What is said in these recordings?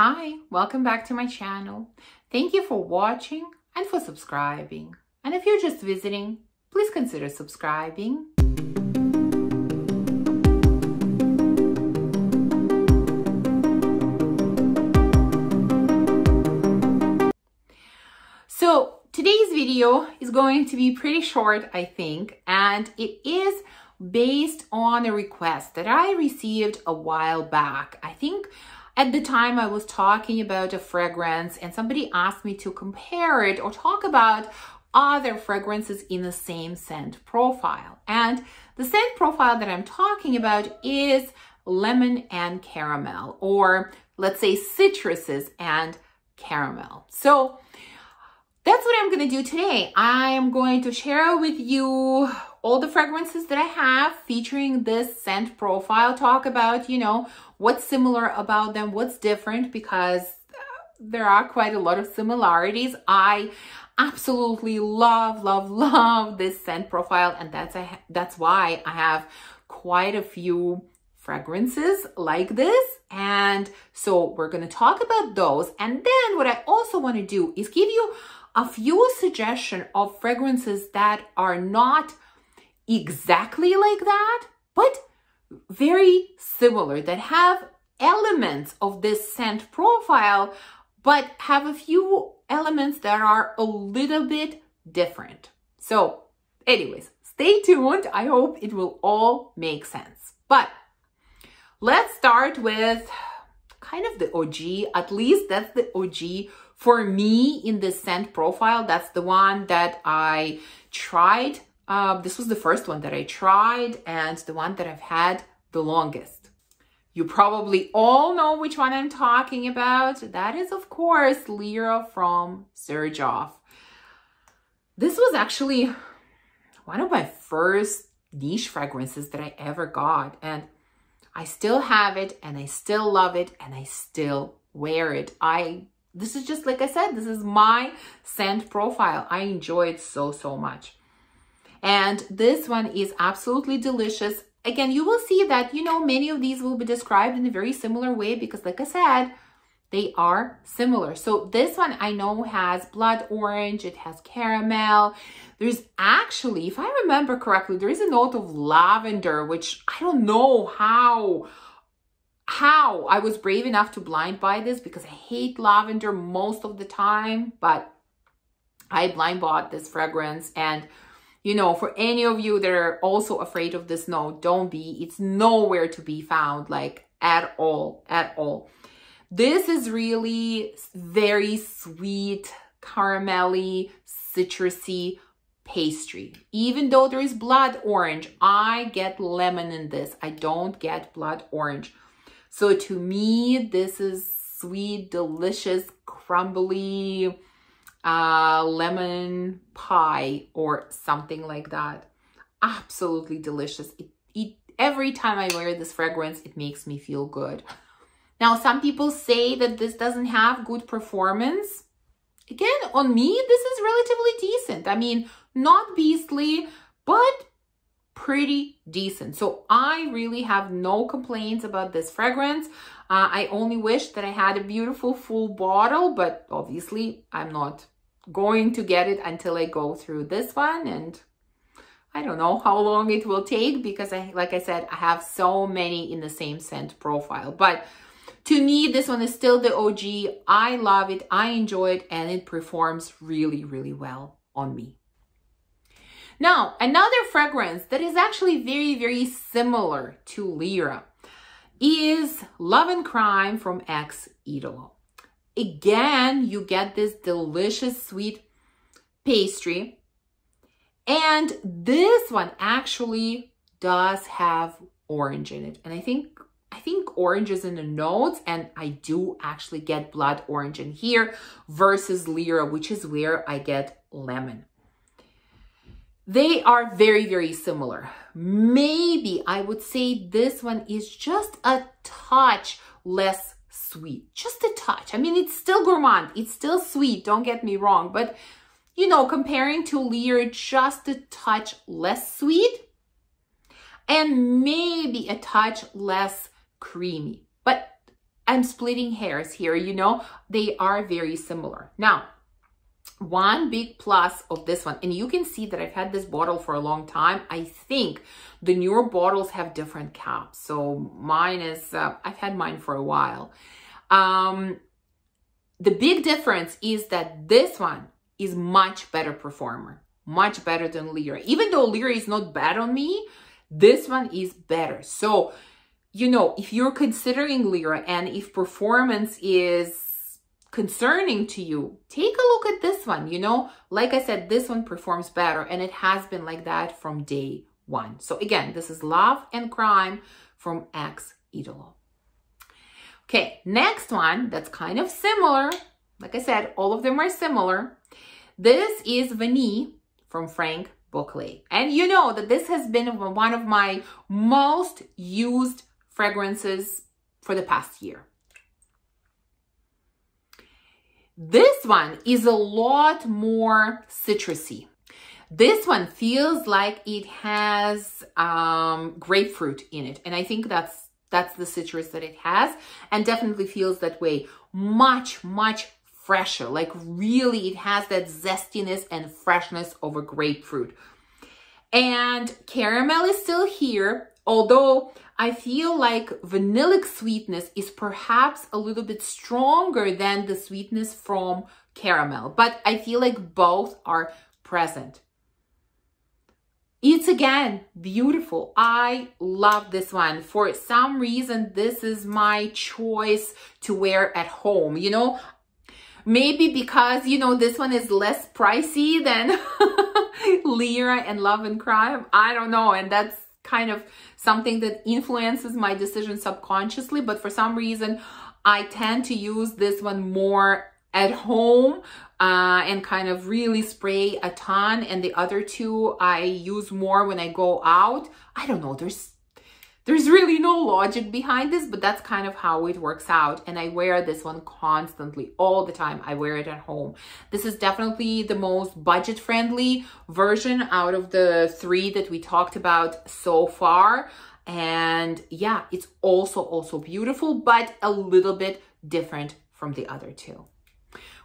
Hi, welcome back to my channel. Thank you for watching and for subscribing. And if you're just visiting, please consider subscribing. So today's video is going to be pretty short, I think, and it is based on a request that I received a while back. I think at the time I was talking about a fragrance and somebody asked me to compare it or talk about other fragrances in the same scent profile. And the scent profile that I'm talking about is lemon and caramel, or let's say citruses and caramel. So that's what I'm going to do today. I am going to share with you all the fragrances that I have featuring this scent profile, talk about, what's similar about them, what's different, because there are quite a lot of similarities. I absolutely love this scent profile, and that's why I have quite a few fragrances like this. And so we're going to talk about those. And then what I also want to do is give you a few suggestions of fragrances that are not exactly like that, but very similar, that have elements of this scent profile, but have a few elements that are a little bit different. So anyways, stay tuned. I hope it will all make sense. But let's start with kind of the OG, at least that's the OG for me in the scent profile. That's the one that I tried. This was the first one that I tried and the one that I've had the longest. You probably all know which one I'm talking about. That is, of course, Lyra from Surge Off. This was actually one of my first niche fragrances that I ever got. And I still have it and I still love it and I still wear it. This is just, like I said, this is my scent profile. I enjoy it so much. And this one is absolutely delicious. Again, you will see that, many of these will be described in a very similar way because, like I said, they are similar. So this one I know has blood orange, it has caramel. There's actually, if I remember correctly, there is a note of lavender, which I don't know how I was brave enough to blind buy this because I hate lavender most of the time, but I blind bought this fragrance. And for any of you that are also afraid of this note, don't be. It's nowhere to be found, like at all. This is really very sweet, caramelly, citrusy pastry. Even though there is blood orange, I get lemon in this. I don't get blood orange. So to me, this is sweet, delicious, crumbly lemon pie or something like that. Absolutely delicious. Every time I wear this fragrance, it makes me feel good. Now, some people say that this doesn't have good performance. Again, on me, this is relatively decent. I mean, not beastly, but pretty decent. So I really have no complaints about this fragrance. I only wish that I had a beautiful full bottle, but obviously I'm not going to get it until I go through this one. And I don't know how long it will take because like I said, I have so many in the same scent profile. But to me, this one is still the OG. I love it. I enjoy it. And it performs really well on me. Now, another fragrance that is actually very similar to Lyra is Love and Crime from Ex Idolo. Again, you get this delicious sweet pastry. And this one actually does have orange in it. And I think orange is in the notes, and I do actually get blood orange in here versus Lyra, which is where I get lemon. They are very similar. Maybe I would say this one is just a touch less sweet. Just a touch. I mean, it's still gourmand. It's still sweet. Don't get me wrong. But, comparing to Lyra, just a touch less sweet and maybe a touch less creamy. But I'm splitting hairs here, you know, they are very similar. Now, one big plus of this one, and you can see that I've had this bottle for a long time. I think the newer bottles have different caps. So mine is, I've had mine for a while. The big difference is that this one is much better performer, much better than Lyra. Even though Lyra is not bad on me, this one is better. So, you know, if you're considering Lyra and if performance is concerning to you, take a look at this one. You know, like I said, this one performs better, and it has been like that from day one. So again, this is Love and Crime from Ex Idolo. Okay, next one that's kind of similar. Like I said, all of them are similar. This is Vanille from Frank Boclet. And you know that this has been one of my most used fragrances for the past year. This one is a lot more citrusy. This one feels like it has grapefruit in it. And I think that's the citrus that it has, and definitely feels that way. Much, much fresher. Like really, it has that zestiness and freshness of a grapefruit. And caramel is still here, although I feel like vanillic sweetness is perhaps a little bit stronger than the sweetness from caramel, but I feel like both are present. It's again beautiful. I love this one. For some reason, this is my choice to wear at home. You know, maybe because, you know, this one is less pricey than Lyra and Love and Crime. I don't know. And that's kind of something that influences my decision subconsciously. But for some reason, I tend to use this one more at home and kind of really spray a ton. And the other two I use more when I go out. I don't know. There's really no logic behind this, but that's kind of how it works out. And I wear this one constantly, all the time. I wear it at home. This is definitely the most budget-friendly version out of the three that we talked about so far. And yeah, it's also beautiful, but a little bit different from the other two.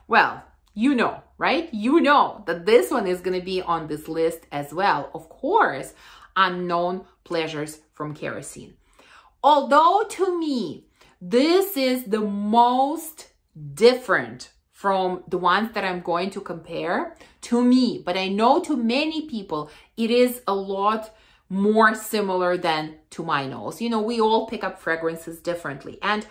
Well, you know, right? You know that this one is going to be on this list as well. Of course, Unknown Pleasures from Kerosene. Although to me, this is the most different from the ones that I'm going to compare to me, but I know to many people, it is a lot more similar than to my nose. You know, we all pick up fragrances differently. And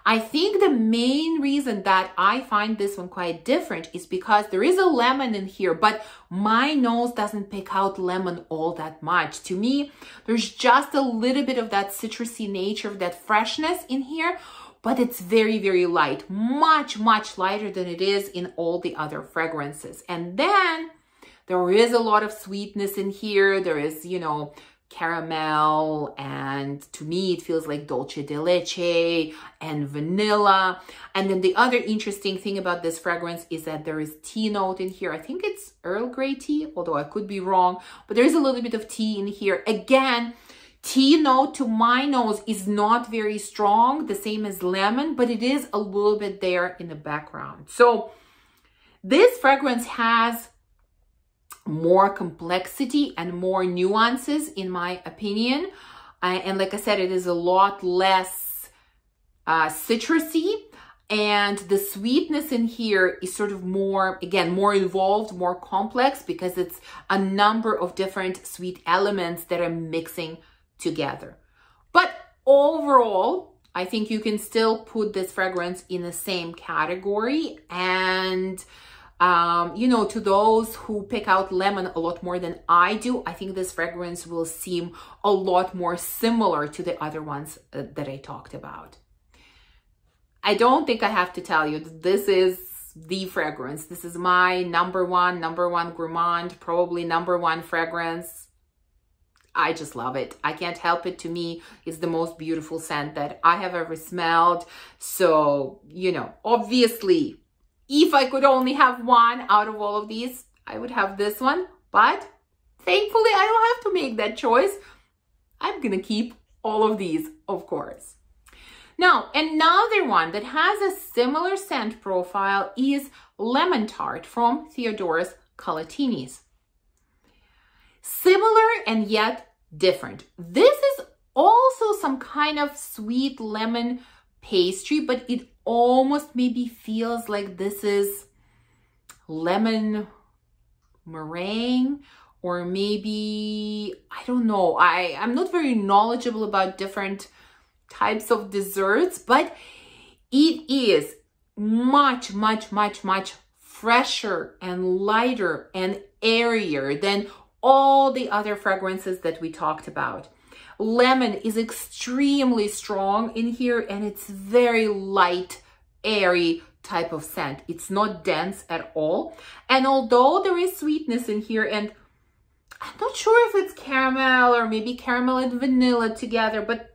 I think the main reason that I find this one quite different is because there is a lemon in here, but my nose doesn't pick out lemon all that much. To me, there's just a little bit of that citrusy nature, of that freshness in here, but it's very light, much lighter than it is in all the other fragrances. And then there is a lot of sweetness in here. There is, you know, caramel, and to me it feels like dulce de leche and vanilla. And then the other interesting thing about this fragrance is that there is tea note in here. I think it's Earl Grey tea, although I could be wrong, but there is a little bit of tea in here. Again, tea note to my nose is not very strong, the same as lemon, but it is a little bit there in the background. So this fragrance has more complexity and more nuances, in my opinion. And like I said, it is a lot less citrusy. And the sweetness in here is sort of more, again, more involved, more complex, because it's a number of different sweet elements that are mixing together. But overall, I think you can still put this fragrance in the same category. And you know, to those who pick out lemon a lot more than I do, I think this fragrance will seem a lot more similar to the other ones that I talked about. I don't think I have to tell you that this is the fragrance. This is my number one Gourmand, probably number one fragrance. I just love it. I can't help it. To me, it's the most beautiful scent that I have ever smelled. So, you know, obviously, if I could only have one out of all of these, I would have this one. But thankfully, I don't have to make that choice. I'm going to keep all of these, of course. Now, another one that has a similar scent profile is Lemon Tart from Theodoros Kalatinis. Similar and yet different. This is also some kind of sweet lemon pastry, but it almost maybe feels like this is lemon meringue, or maybe, I don't know. I'm not very knowledgeable about different types of desserts, but it is much, much, much, much fresher and lighter and airier than all the other fragrances that we talked about. Lemon is extremely strong in here, and it's very light, airy type of scent. It's not dense at all. And although there is sweetness in here, and I'm not sure if it's caramel or maybe caramel and vanilla together, but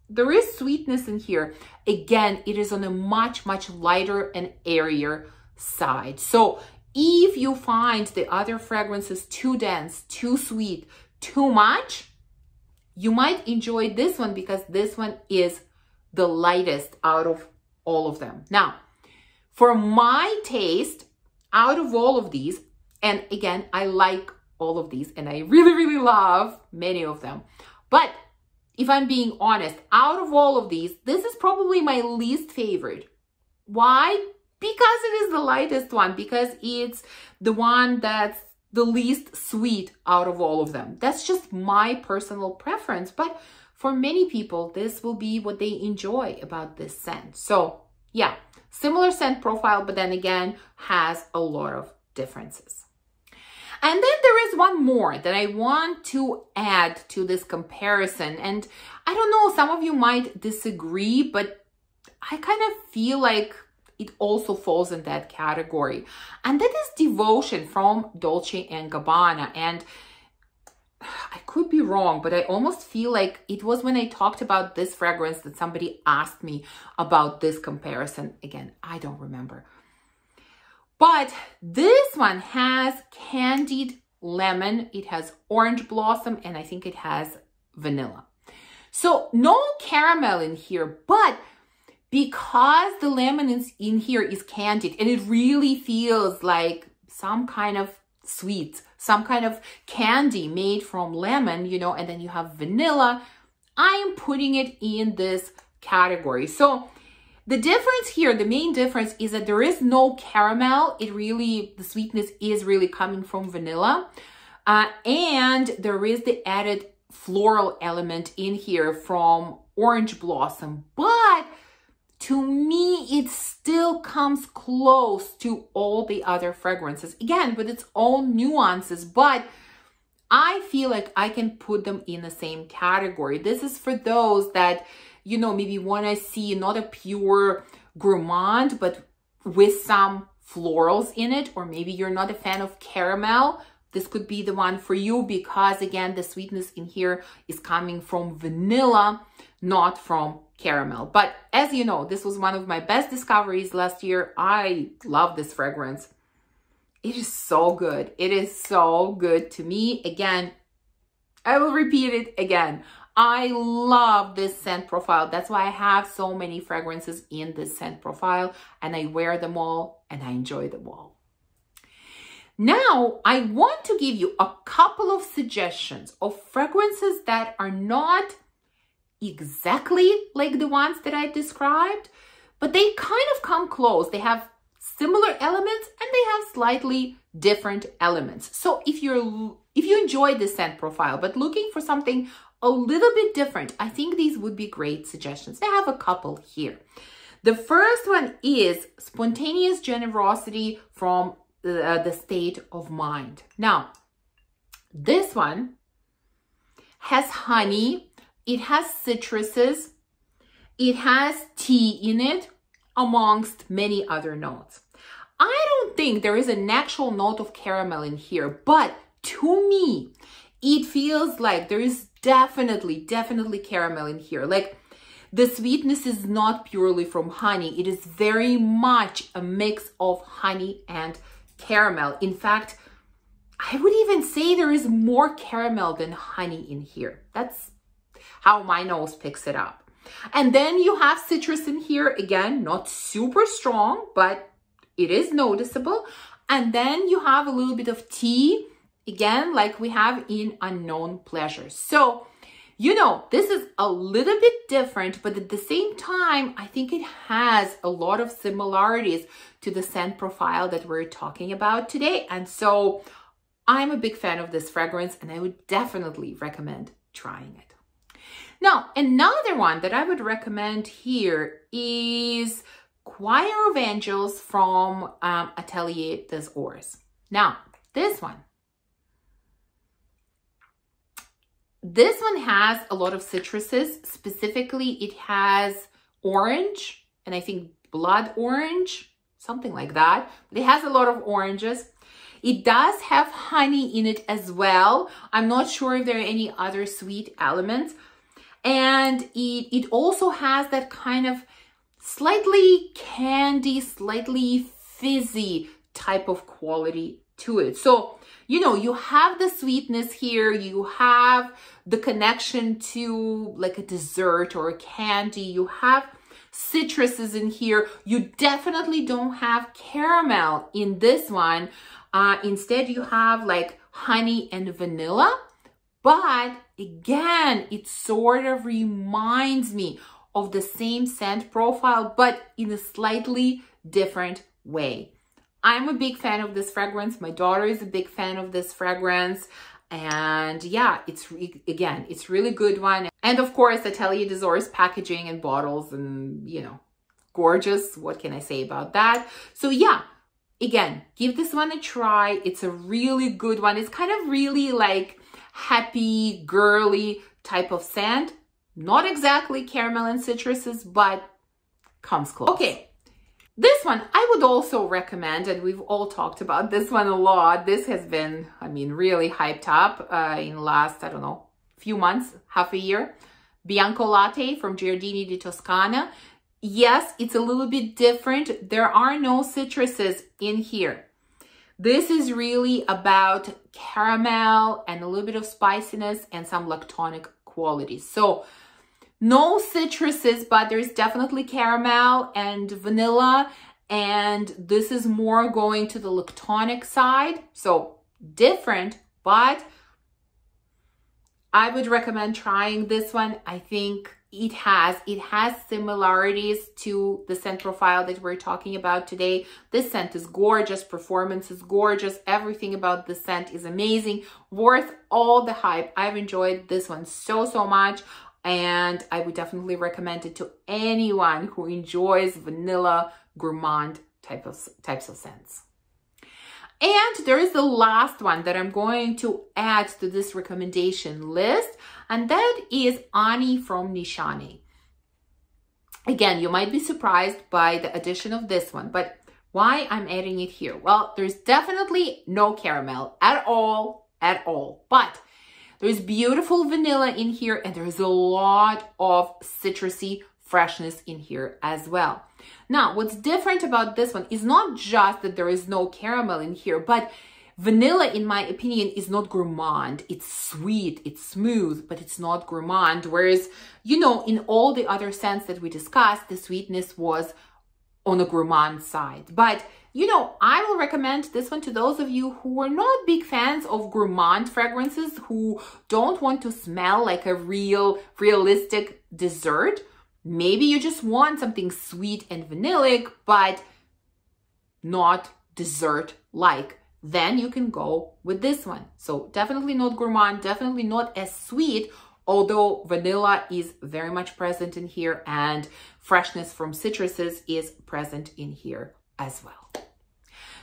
there is sweetness in here. Again, it is on a much, much lighter and airier side. So if you find the other fragrances too dense, too sweet, too much, you might enjoy this one because this one is the lightest out of all of them. Now, for my taste, out of all of these, and again, I like all of these and I really, really love many of them. But if I'm being honest, out of all of these, this is probably my least favorite. Why? Because it is the lightest one, because it's the one that's the least sweet out of all of them. That's just my personal preference. But for many people, this will be what they enjoy about this scent. So yeah, similar scent profile, but then again, has a lot of differences. And then there is one more that I want to add to this comparison. And I don't know, some of you might disagree, but I kind of feel like it also falls in that category. And that is Devotion from Dolce & Gabbana. And I could be wrong, but I almost feel like it was when I talked about this fragrance that somebody asked me about this comparison. Again, I don't remember. But this one has candied lemon, it has orange blossom, and I think it has vanilla. So no caramel in here, but because the lemon is in here is candied, and it really feels like some kind of sweet, some kind of candy made from lemon, you know, and then you have vanilla, I am putting it in this category. So the difference here, the main difference is that there is no caramel. It really, the sweetness is really coming from vanilla. And there is the added floral element in here from orange blossom. But to me, it still comes close to all the other fragrances. Again, with its own nuances, but I feel like I can put them in the same category. This is for those that, you know, maybe want to see not a pure gourmand, but with some florals in it, or maybe you're not a fan of caramel. This could be the one for you because, again, the sweetness in here is coming from vanilla, not from caramel. But as you know, this was one of my best discoveries last year. I love this fragrance. It is so good. It is so good to me. Again, I will repeat it again. I love this scent profile. That's why I have so many fragrances in this scent profile, and I wear them all and I enjoy them all. Now, I want to give you a couple of suggestions of fragrances that are not exactly like the ones that I described, but they kind of come close. They have similar elements and they have slightly different elements. So if you enjoy this scent profile, but looking for something a little bit different, I think these would be great suggestions. I have a couple here. The first one is Spontaneous Generosity from the State of Mind. Now, this one has honey, it has citruses, it has tea in it, amongst many other notes. I don't think there is an actual note of caramel in here, but to me, it feels like there is definitely caramel in here. Like, the sweetness is not purely from honey. It is very much a mix of honey and caramel. In fact, I would even say there is more caramel than honey in here. That's how my nose picks it up. And then you have citrus in here. Again, not super strong, but it is noticeable. And then you have a little bit of tea, again, like we have in Unknown Pleasures. So, you know, this is a little bit different, but at the same time, I think it has a lot of similarities to the scent profile that we're talking about today. And so I'm a big fan of this fragrance, and I would definitely recommend trying it. Now, another one that I would recommend here is Choir of Angels from Atelier des Ors. Now, this one has a lot of citruses. Specifically, it has orange, and I think blood orange, something like that. But it has a lot of oranges. It does have honey in it as well. I'm not sure if there are any other sweet elements. And it also has that kind of slightly candy, slightly fizzy type of quality to it. So, you know, you have the sweetness here, you have the connection to like a dessert or a candy, you have citruses in here. You definitely don't have caramel in this one. Instead, you have like honey and vanilla. But again, it sort of reminds me of the same scent profile, but in a slightly different way. I'm a big fan of this fragrance. My daughter is a big fan of this fragrance. And yeah, it's really good one. And of course, Atelier des Ors packaging and bottles and, you know, gorgeous. What can I say about that? So yeah, again, give this one a try. It's a really good one. It's kind of really like happy, girly type of scent. Not exactly caramel and citruses, but comes close. Okay, this one I would also recommend, and we've all talked about this one a lot. This has been, I mean, really hyped up in the last, I don't know, few months, half a year. Bianco Latte from Giardini di Toscana. Yes, it's a little bit different. There are no citruses in here. This is really about caramel and a little bit of spiciness and some lactonic qualities. So no citruses, but there's definitely caramel and vanilla. And this is more going to the lactonic side. So different, but I would recommend trying this one. I think it has similarities to the scent profile that we're talking about today. This scent is gorgeous, performance is gorgeous, everything about the scent is amazing, worth all the hype. I've enjoyed this one so much, and I would definitely recommend it to anyone who enjoys vanilla gourmand types of scents. And there is the last one that I'm going to add to this recommendation list, and that is Ani from Nishane. Again, you might be surprised by the addition of this one, but why I'm adding it here? Well, there's definitely no caramel at all, but there's beautiful vanilla in here, and there's a lot of citrusy freshness in here as well. Now, what's different about this one is not just that there is no caramel in here, but vanilla, in my opinion, is not gourmand. It's sweet, it's smooth, but it's not gourmand. Whereas, you know, in all the other scents that we discussed, the sweetness was on the gourmand side. But, you know, I will recommend this one to those of you who are not big fans of gourmand fragrances, who don't want to smell like a realistic dessert. Maybe you just want something sweet and vanillic, but not dessert-like. Then you can go with this one. So definitely not gourmand, definitely not as sweet, although vanilla is very much present in here and freshness from citruses is present in here as well.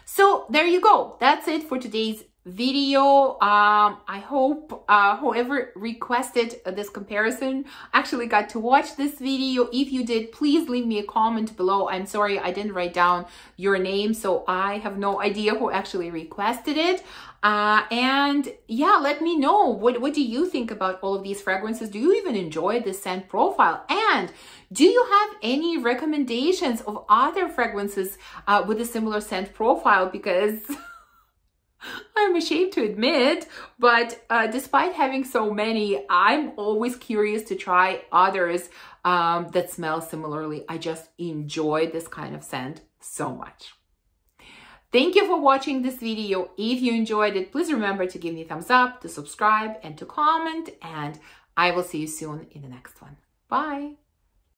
So there you go. That's it for today's video. I hope whoever requested this comparison actually got to watch this video. If you did, please leave me a comment below. I'm sorry I didn't write down your name, so I have no idea who actually requested it. And yeah, let me know, what do you think about all of these fragrances? Do you even enjoy the scent profile? And do you have any recommendations of other fragrances with a similar scent profile? Because I'm ashamed to admit, but despite having so many, I'm always curious to try others that smell similarly. I just enjoy this kind of scent so much. Thank you for watching this video. If you enjoyed it, please remember to give me a thumbs up, to subscribe, and to comment, and I will see you soon in the next one. Bye.